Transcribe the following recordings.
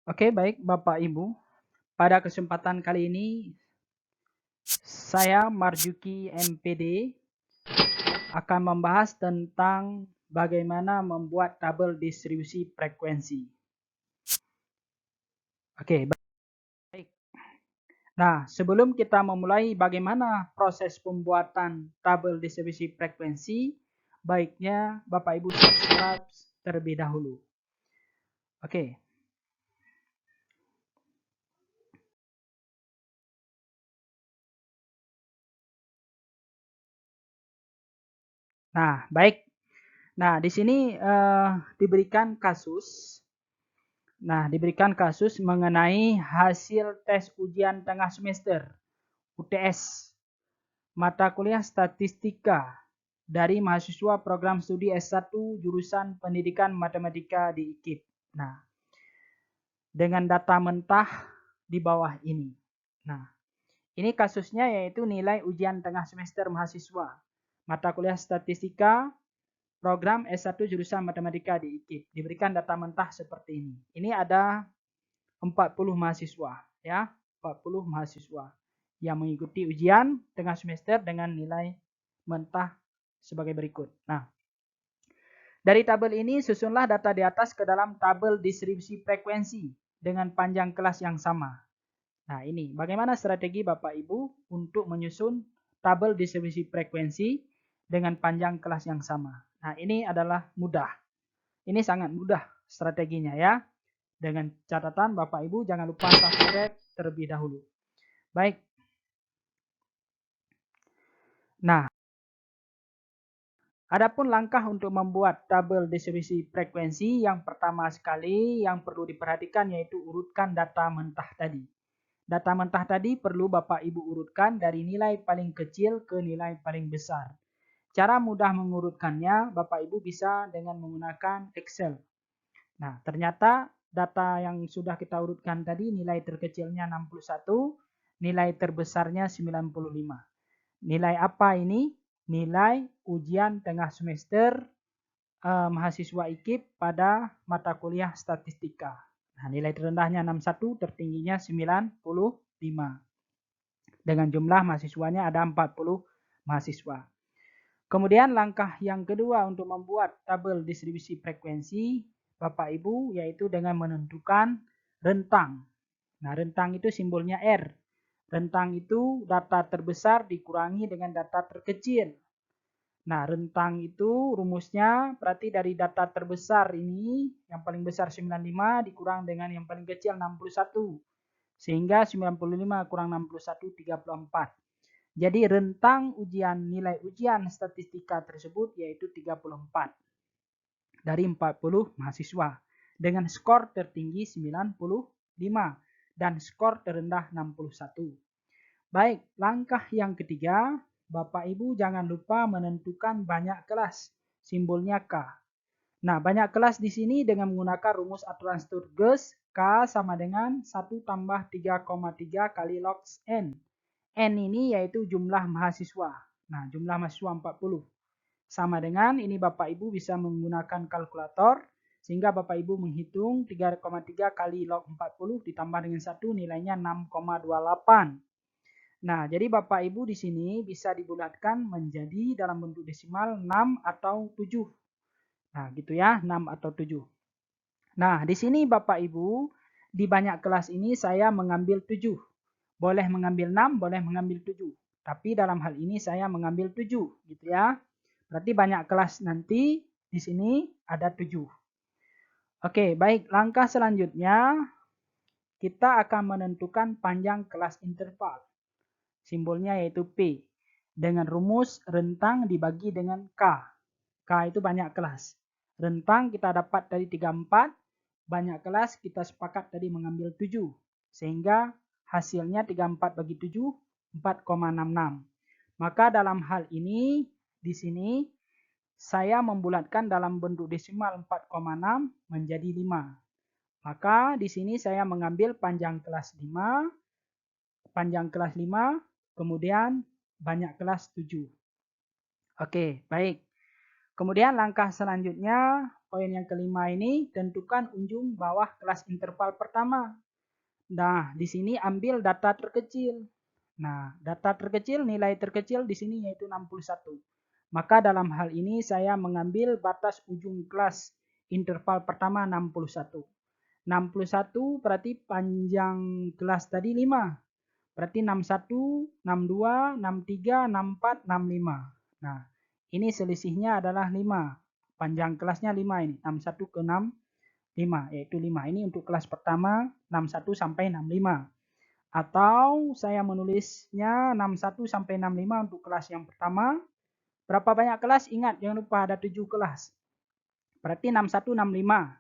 Oke, baik Bapak Ibu. Pada kesempatan kali ini, saya Marjuki MPD akan membahas tentang bagaimana membuat tabel distribusi frekuensi. Oke, baik. Nah, sebelum kita memulai bagaimana proses pembuatan tabel distribusi frekuensi, baiknya Bapak Ibu subscribe terlebih dahulu. Oke. Nah, baik. Nah, di sini diberikan kasus. Nah, diberikan kasus mengenai hasil tes ujian tengah semester UTS mata kuliah statistika dari mahasiswa program studi S1 jurusan Pendidikan Matematika di IKIP. Nah, dengan data mentah di bawah ini. Nah, ini kasusnya yaitu nilai ujian tengah semester mahasiswa mata kuliah statistika program S1 jurusan Matematika di IKIP. Diberikan data mentah seperti ini. Ini ada 40 mahasiswa ya, 40 mahasiswa yang mengikuti ujian tengah semester dengan nilai mentah sebagai berikut. Nah, dari tabel ini susunlah data di atas ke dalam tabel distribusi frekuensi dengan panjang kelas yang sama. Nah, ini bagaimana strategi Bapak Ibu untuk menyusun tabel distribusi frekuensi dengan panjang kelas yang sama. Nah, ini adalah mudah. Ini sangat mudah strateginya ya. Dengan catatan Bapak Ibu jangan lupa subscribe terlebih dahulu. Baik. Nah, adapun langkah untuk membuat tabel distribusi frekuensi yang pertama sekali yang perlu diperhatikan yaitu urutkan data mentah tadi. Data mentah tadi perlu Bapak Ibu urutkan dari nilai paling kecil ke nilai paling besar. Cara mudah mengurutkannya Bapak Ibu bisa dengan menggunakan Excel. Nah, ternyata data yang sudah kita urutkan tadi nilai terkecilnya 61, nilai terbesarnya 95. Nilai apa ini? Nilai ujian tengah semester mahasiswa IKIP pada mata kuliah statistika. Nah, nilai terendahnya 61, tertingginya 95. Dengan jumlah mahasiswanya ada 40 mahasiswa. Kemudian langkah yang kedua untuk membuat tabel distribusi frekuensi Bapak Ibu yaitu dengan menentukan rentang. Nah, rentang itu simbolnya R. Rentang itu data terbesar dikurangi dengan data terkecil. Nah, rentang itu rumusnya berarti dari data terbesar ini yang paling besar 95 dikurang dengan yang paling kecil 61. Sehingga 95 kurang 61 34. Jadi rentang nilai ujian statistika tersebut yaitu 34 dari 40 mahasiswa dengan skor tertinggi 95 dan skor terendah 61. Baik, langkah yang ketiga, Bapak Ibu jangan lupa menentukan banyak kelas, simbolnya K. Nah, banyak kelas di sini dengan menggunakan rumus aturan Sturges, K sama dengan 1 tambah 3,3 kali log N. N ini yaitu jumlah mahasiswa. Nah, jumlah mahasiswa 40. Sama dengan ini Bapak Ibu bisa menggunakan kalkulator sehingga Bapak Ibu menghitung 3,3 kali log 40 ditambah dengan 1 nilainya 6,28. Nah, jadi Bapak Ibu di sini bisa dibulatkan menjadi dalam bentuk desimal 6 atau 7. Nah, gitu ya, 6 atau 7. Nah, di sini Bapak Ibu di banyak kelas ini saya mengambil 7. Boleh mengambil 6, boleh mengambil 7. Tapi dalam hal ini saya mengambil 7, gitu ya. Berarti banyak kelas nanti di sini ada 7. Oke, baik. Langkah selanjutnya kita akan menentukan panjang kelas interval. Simbolnya yaitu P. Dengan rumus rentang dibagi dengan K. K itu banyak kelas. Rentang kita dapat dari 34, banyak kelas kita sepakat tadi mengambil 7. Sehingga hasilnya 34 bagi 7, 4,66. Maka dalam hal ini, di sini saya membulatkan dalam bentuk desimal 4,6 menjadi 5. Maka di sini saya mengambil panjang kelas 5, kemudian banyak kelas 7. Oke, baik. Kemudian langkah selanjutnya poin yang kelima ini, tentukan ujung bawah kelas interval pertama. Nah, di sini ambil data terkecil. Nah, data terkecil, nilai terkecil di sini yaitu 61. Maka dalam hal ini saya mengambil batas ujung kelas interval pertama 61. 61 berarti panjang kelas tadi 5. Berarti 61, 62, 63, 64, 65. Nah, ini selisihnya adalah 5. Panjang kelasnya 5 ini, 61 ke 65, yaitu 5. Ini untuk kelas pertama, 61 sampai 65. Atau saya menulisnya 61 sampai 65 untuk kelas yang pertama. Berapa banyak kelas? Ingat, jangan lupa ada 7 kelas. Berarti 61, 65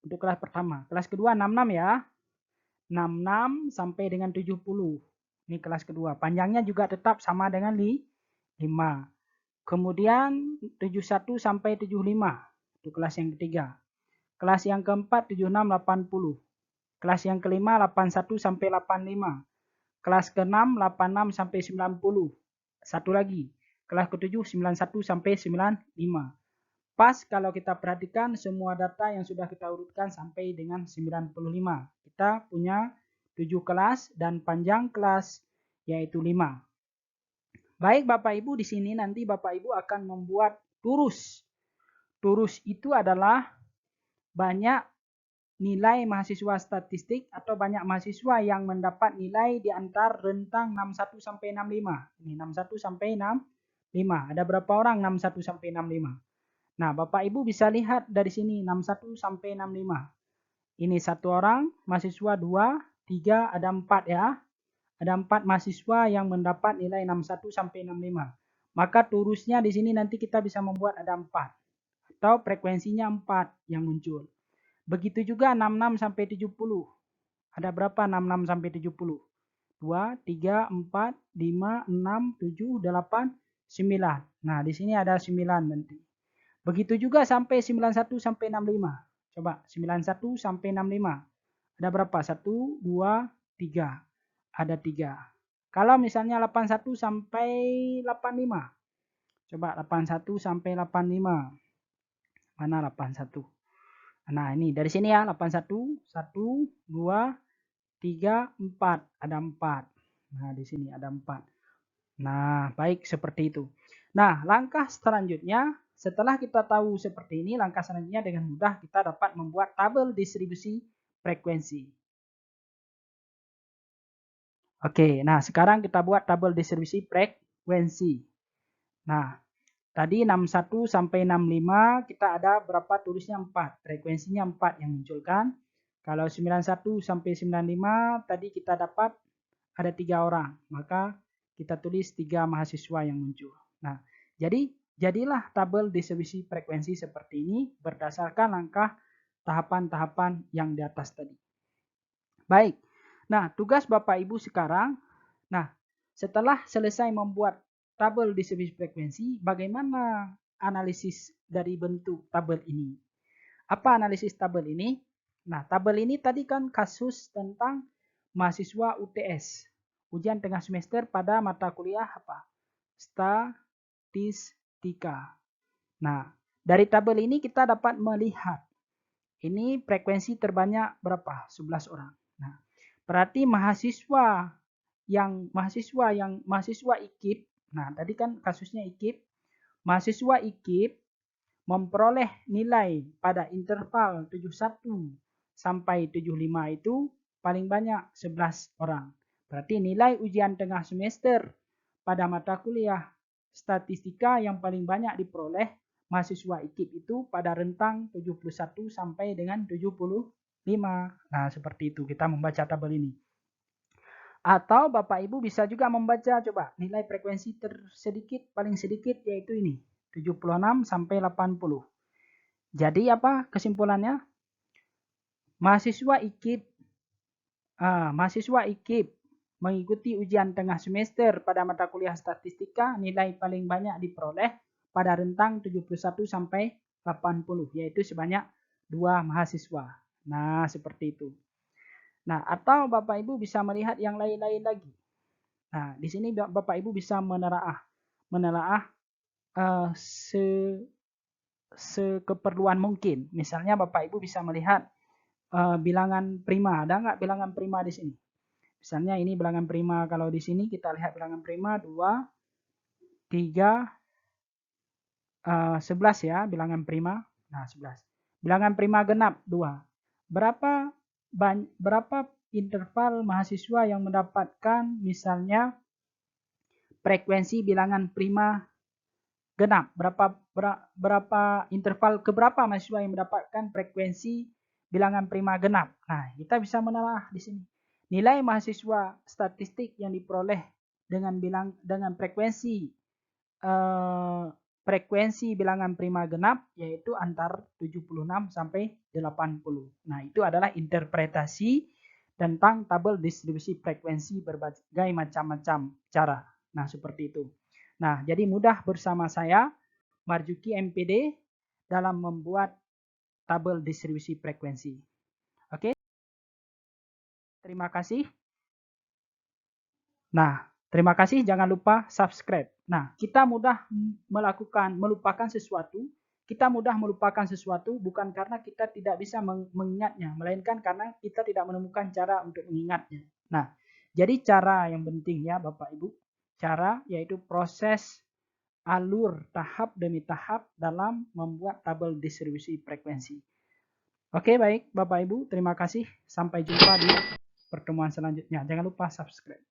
untuk kelas pertama. Kelas kedua 66 ya. 66 sampai dengan 70. Ini kelas kedua. Panjangnya juga tetap sama dengan 5. Kemudian 71 sampai 75. Itu kelas yang ketiga. Kelas yang keempat 76, 80. Kelas yang kelima 81 sampai 85. Kelas ke-6 86 sampai 90. Satu lagi. Kelas ke-7 91 sampai 95. Pas kalau kita perhatikan semua data yang sudah kita urutkan sampai dengan 95. Kita punya 7 kelas dan panjang kelas yaitu 5. Baik Bapak Ibu, di sini nanti Bapak Ibu akan membuat turus. Turus itu adalah banyak nilai mahasiswa statistik atau banyak mahasiswa yang mendapat nilai di antara rentang 61 sampai 65. Ini 61 sampai 65. Ada berapa orang 61 sampai 65? Nah, Bapak Ibu bisa lihat dari sini 61 sampai 65. Ini satu orang, mahasiswa 2, 3, ada 4 ya. Ada 4 mahasiswa yang mendapat nilai 61 sampai 65. Maka turusnya di sini nanti kita bisa membuat ada 4. Atau frekuensinya 4 yang muncul. Begitu juga 66 sampai 70. Ada berapa 66 sampai 70? 2, 3, 4, 5, 6, 7, 8, 9. Nah, di sini ada 9 nanti. Begitu juga sampai 91 sampai 65. Coba 91 sampai 65. Ada berapa? 1, 2, 3. Ada 3. Kalau misalnya 81 sampai 85. Coba 81 sampai 85. Mana 81? Nah, ini dari sini ya, 81, 1, 2, 3, 4. Ada 4. Nah, di sini ada 4. Nah, baik seperti itu. Nah, langkah selanjutnya, setelah kita tahu seperti ini, langkah selanjutnya dengan mudah kita dapat membuat tabel distribusi frekuensi. Oke, nah sekarang kita buat tabel distribusi frekuensi. Nah, tadi 61 sampai 65 kita ada berapa tulisnya 4. Frekuensinya 4 yang munculkan. Kalau 91 sampai 95 tadi kita dapat ada 3 orang. Maka kita tulis 3 mahasiswa yang muncul. Nah, jadilah tabel distribusi frekuensi seperti ini berdasarkan langkah tahapan-tahapan yang di atas tadi. Baik. Nah, tugas Bapak Ibu sekarang, nah, setelah selesai membuat tabel distribusi frekuensi, bagaimana analisis dari bentuk tabel ini? Apa analisis tabel ini? Nah, tabel ini tadi kan kasus tentang mahasiswa UTS, ujian tengah semester pada mata kuliah apa? Statistika. Nah, dari tabel ini kita dapat melihat ini frekuensi terbanyak berapa? 11 orang. Nah, berarti mahasiswa IKIP. Nah, tadi kan kasusnya IKIP. Mahasiswa IKIP memperoleh nilai pada interval 71 sampai 75 itu paling banyak 11 orang. Berarti nilai ujian tengah semester pada mata kuliah statistika yang paling banyak diperoleh mahasiswa IKIP itu pada rentang 71 sampai dengan 75. Nah, seperti itu kita membaca tabel ini. Atau Bapak Ibu bisa juga membaca coba nilai frekuensi tersedikit paling sedikit yaitu ini 76 sampai 80. Jadi apa kesimpulannya? Mahasiswa IKIP mengikuti ujian tengah semester pada mata kuliah statistika nilai paling banyak diperoleh pada rentang 71 sampai 80 yaitu sebanyak 2 mahasiswa. Nah, seperti itu. Nah, atau Bapak Ibu bisa melihat yang lain-lain lagi. Nah, di sini Bapak Ibu bisa menelaah sekeperluan mungkin. Misalnya Bapak Ibu bisa melihat bilangan prima. Ada nggak bilangan prima di sini? Misalnya ini bilangan prima. Kalau di sini kita lihat bilangan prima 2, 3, 11 ya bilangan prima. Nah, 11. Bilangan prima genap 2. Berapa interval mahasiswa yang mendapatkan misalnya frekuensi bilangan prima genap? Berapa interval keberapa mahasiswa yang mendapatkan frekuensi bilangan prima genap? Nah, kita bisa menelaah di sini. Nilai mahasiswa statistik yang diperoleh dengan frekuensi bilangan prima genap yaitu antar 76 sampai 80. Nah, itu adalah interpretasi tentang tabel distribusi frekuensi berbagai macam-macam cara. Nah, seperti itu. Nah, jadi mudah bersama saya Marjuki MPD dalam membuat tabel distribusi frekuensi. Oke. Terima kasih. Nah, terima kasih, jangan lupa subscribe. Nah, kita mudah melupakan sesuatu. Kita mudah melupakan sesuatu bukan karena kita tidak bisa mengingatnya, melainkan karena kita tidak menemukan cara untuk mengingatnya. Nah, jadi cara yang penting ya Bapak Ibu, cara yaitu proses alur tahap demi tahap dalam membuat tabel distribusi frekuensi. Oke, baik Bapak Ibu, terima kasih. Sampai jumpa di pertemuan selanjutnya. Jangan lupa subscribe.